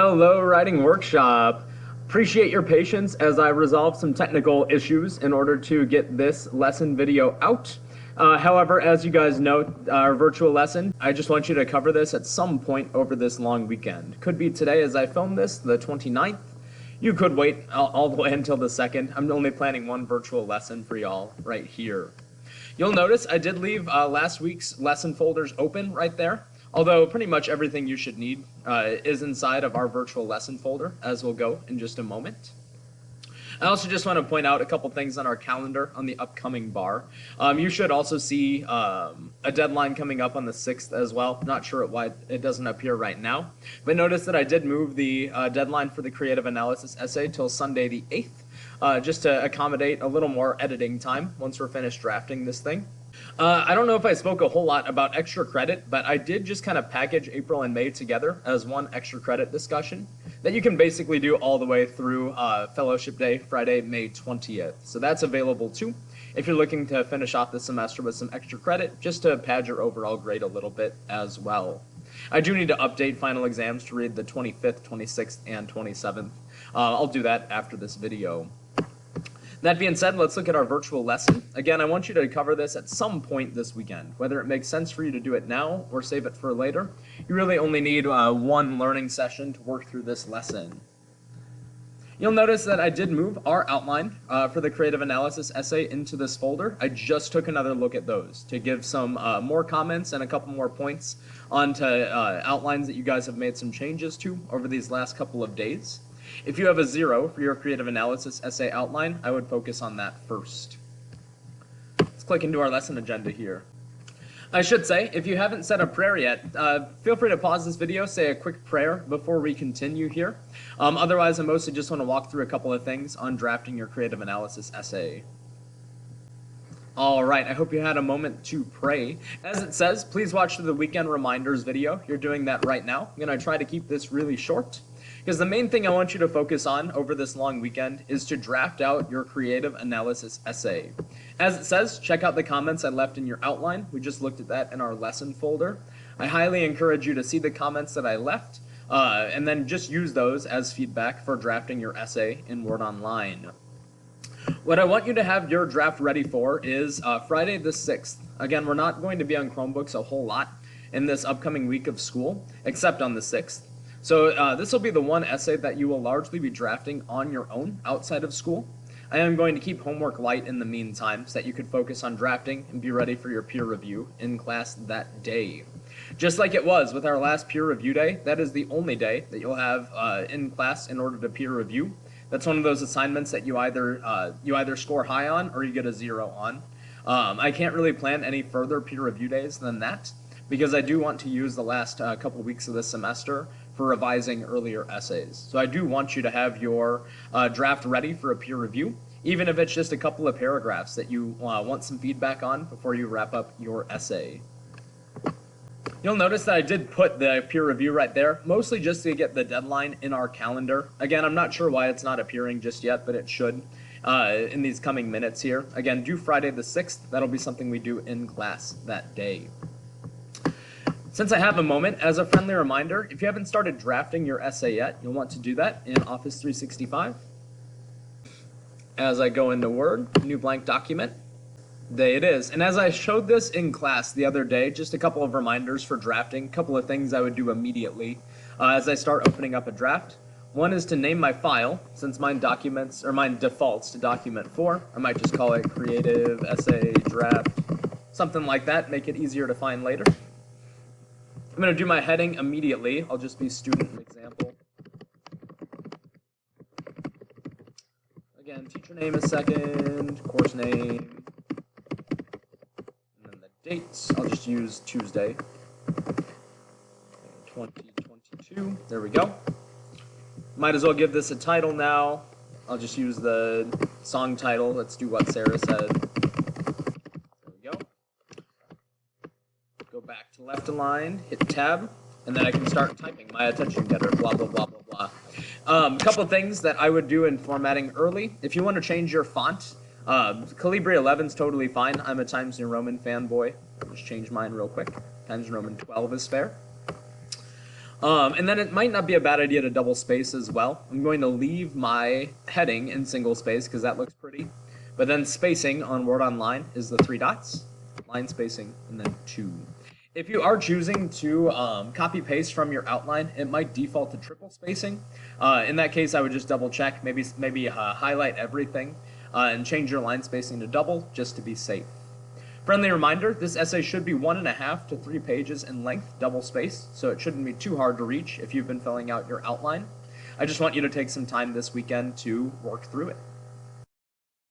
Hello, Writing Workshop. Appreciate your patience as I resolve some technical issues in order to get this lesson video out. However, as you guys know, our virtual lesson, I just want you to cover this at some point over this long weekend. Could be today as I film this, the 29th. You could wait all the way until the 2nd. I'm only planning one virtual lesson for y'all right here. You'll notice I did leave last week's lesson folders open right there. Although pretty much everything you should need is inside of our virtual lesson folder, as we'll go in just a moment. I also just want to point out a couple things on our calendar on the upcoming bar. You should also see a deadline coming up on the 6th as well. Not sure why it doesn't appear right now. But notice that I did move the deadline for the creative analysis essay till Sunday the 8th, just to accommodate a little more editing time once we're finished drafting this thing. I don't know if I spoke a whole lot about extra credit, but I did just kind of package April and May together as one extra credit discussion that you can basically do all the way through Fellowship Day, Friday, May 20th. So that's available too if you're looking to finish off the semester with some extra credit, just to pad your overall grade a little bit as well. I do need to update final exams to read the 25th, 26th, and 27th. I'll do that after this video. That being said, let's look at our virtual lesson. Again, I want you to cover this at some point this weekend. Whether it makes sense for you to do it now or save it for later, you really only need one learning session to work through this lesson. You'll notice that I did move our outline for the creative analysis essay into this folder. I just took another look at those to give some more comments and a couple more points onto outlines that you guys have made some changes to over these last couple of days. If you have a 0 for your creative analysis essay outline, I would focus on that first. Let's click into our lesson agenda here. I should say, if you haven't said a prayer yet, feel free to pause this video, say a quick prayer before we continue here. Otherwise, I mostly just want to walk through a couple of things on drafting your creative analysis essay. All right, I hope you had a moment to pray. As it says, please watch the weekend reminders video. You're doing that right now. I'm going to try to keep this really short, because the main thing I want you to focus on over this long weekend is to draft out your creative analysis essay. As it says, check out the comments I left in your outline. We just looked at that in our lesson folder. I highly encourage you to see the comments that I left, and then just use those as feedback for drafting your essay in Word Online. What I want you to have your draft ready for is Friday the 6th. Again, we're not going to be on Chromebooks a whole lot in this upcoming week of school, except on the 6th. So this will be the one essay that you will largely be drafting on your own outside of school. I am going to keep homework light in the meantime so that you could focus on drafting and be ready for your peer review in class that day. Just like it was with our last peer review day, that is the only day that you'll have in class in order to peer review. That's one of those assignments that you either score high on or you get a 0 on. I can't really plan any further peer review days than that, because I do want to use the last couple weeks of this semester for revising earlier essays. So I do want you to have your draft ready for a peer review, even if it's just a couple of paragraphs that you want some feedback on before you wrap up your essay. You'll notice that I did put the peer review right there, mostly just to get the deadline in our calendar. Again, I'm not sure why it's not appearing just yet, but it should in these coming minutes here. Again, due Friday the 6th. That'll be something we do in class that day. Since I have a moment, as a friendly reminder, if you haven't started drafting your essay yet, you'll want to do that in Office 365. As I go into Word, new blank document. There it is. And as I showed this in class the other day, just a couple of reminders for drafting, a couple of things I would do immediately as I start opening up a draft. One is to name my file, since mine defaults to document 4. I might just call it creative essay draft, something like that, make it easier to find later. I'm going to do my heading immediately. I'll just be student example. Again, teacher name is second, course name, and then the dates. I'll just use Tuesday, 2022. There we go. Might as well give this a title now. I'll just use the song title. Let's do What Sarah Said. There we go. Go back to left aligned, hit tab, and then I can start typing my attention getter, blah, blah, blah, blah, blah. A couple things that I would do in formatting early. If you want to change your font, Calibri 11 is totally fine. I'm a Times New Roman fanboy. I'll just change mine real quick. Times New Roman 12 is fair. And then it might not be a bad idea to double space as well. I'm going to leave my heading in single space because that looks pretty. But then spacing on Word Online is the 3 dots, line spacing, and then 2. If you are choosing to copy paste from your outline, it might default to triple spacing. In that case, I would just double check, maybe highlight everything and change your line spacing to double just to be safe. Friendly reminder, this essay should be 1.5 to 3 pages in length, double spaced, so it shouldn't be too hard to reach if you've been filling out your outline. I just want you to take some time this weekend to work through it.